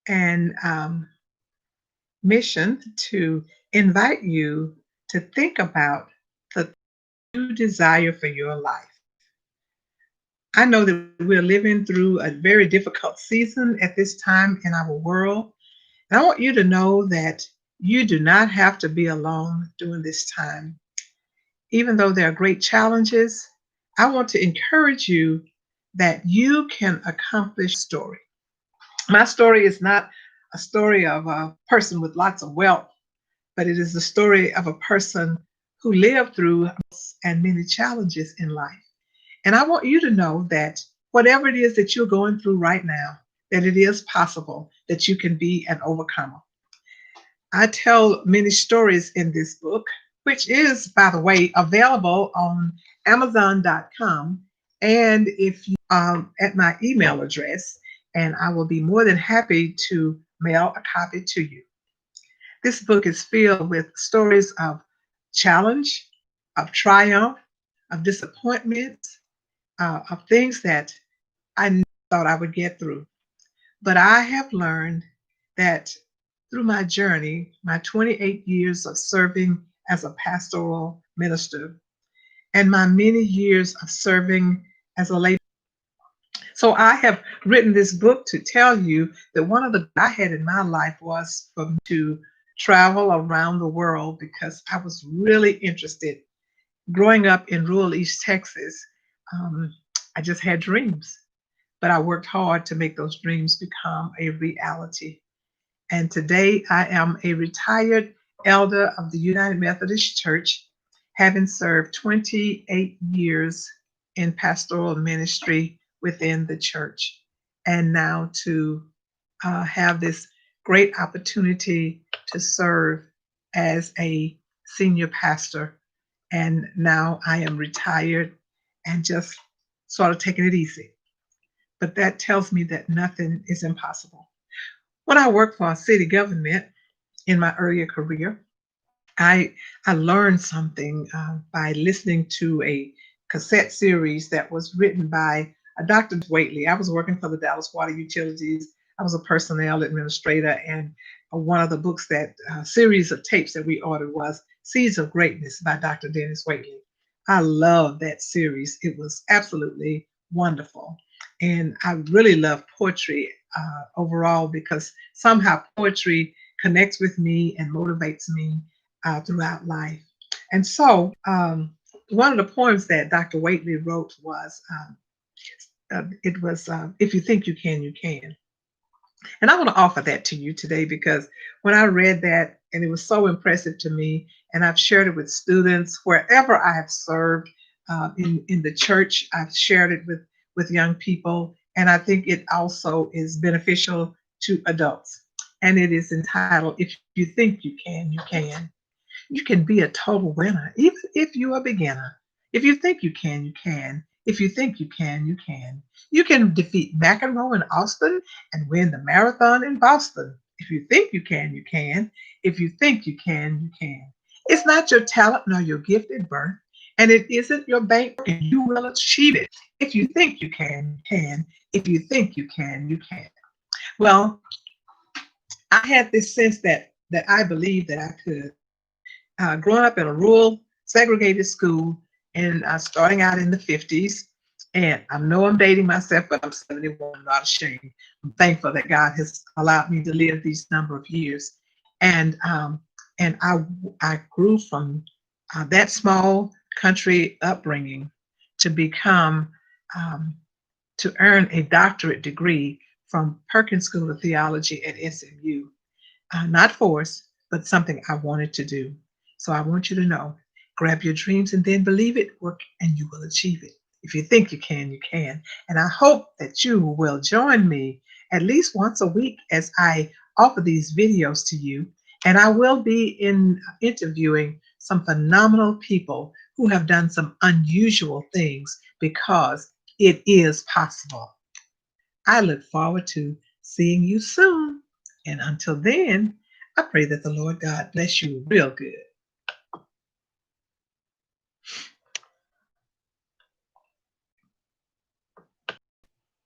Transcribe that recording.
and mission to invite you to think about the you desire for your life. I know that we're living through a very difficult season at this time in our world. And I want you to know that you do not have to be alone during this time. Even though there are great challenges, I want to encourage you that you can accomplish story. My story is not a story of a person with lots of wealth, but it is the story of a person who lived through and many challenges in life. And I want you to know that whatever it is that you're going through right now, that it is possible that you can be an overcomer. I tell many stories in this book, which is, by the way, available on Amazon.com. And if you at my email address, and I will be more than happy to mail a copy to you. This book is filled with stories of challenge, of triumph, of disappointment, of things that I never thought I would get through. But I have learned that through my journey, my 28 years of serving as a pastoral minister, and my many years of serving as a lay. So I have written this book to tell you that one of the I had in my life was for me to travel around the world because I was really interested. Growing up in rural East Texas, um, I just had dreams, but I worked hard to make those dreams become a reality. And today I am a retired elder of the United Methodist Church, having served 28 years in pastoral ministry within the church. And now to have this great opportunity to serve as a senior pastor. And now I am retired and just sort of taking it easy. But that tells me that nothing is impossible. When I worked for city government in my earlier career, I I learned something by listening to a cassette series that was written by Dr. Waitley. I was working for the Dallas Water Utilities. I was a personnel administrator, and one of the books that series of tapes that we ordered was Seeds of Greatness by Dr. Dennis Waitley. I love that series. It was absolutely wonderful, and I really love poetry overall because somehow poetry connects with me and motivates me throughout life. And so, one of the poems that Dr. Waitley wrote was, it was, If You Think You Can, You Can. And I want to offer that to you today because when I read that, and it was so impressive to me, and I've shared it with students wherever I have served in the church, I've shared it with young people, and I think it also is beneficial to adults. And it is entitled, If You Think You Can, You Can. You can be a total winner, even if you're a beginner. If you think you can, you can. If you think you can, you can. You can defeat McEnroe in Austin and win the marathon in Boston. If you think you can, you can. If you think you can, you can. It's not your talent nor your gifted birth, and it isn't your bank, and you will achieve it. If you think you can, you can. If you think you can, you can. Well, I had this sense that I believed that I could. Growing up in a rural, segregated school and starting out in the 50s. And I know I'm dating myself, but I'm 71. I'm not ashamed. I'm thankful that God has allowed me to live these number of years. And I grew from that small country upbringing to become um, to earn a doctorate degree from Perkins School of Theology at SMU. Not forced, but something I wanted to do. So I want you to know, grab your dreams and then believe it, work, and you will achieve it. If you think you can, you can. And I hope that you will join me at least once a week as I offer these videos to you. And I will be interviewing some phenomenal people who have done some unusual things because it is possible. I look forward to seeing you soon. And until then, I pray that the Lord God bless you real good.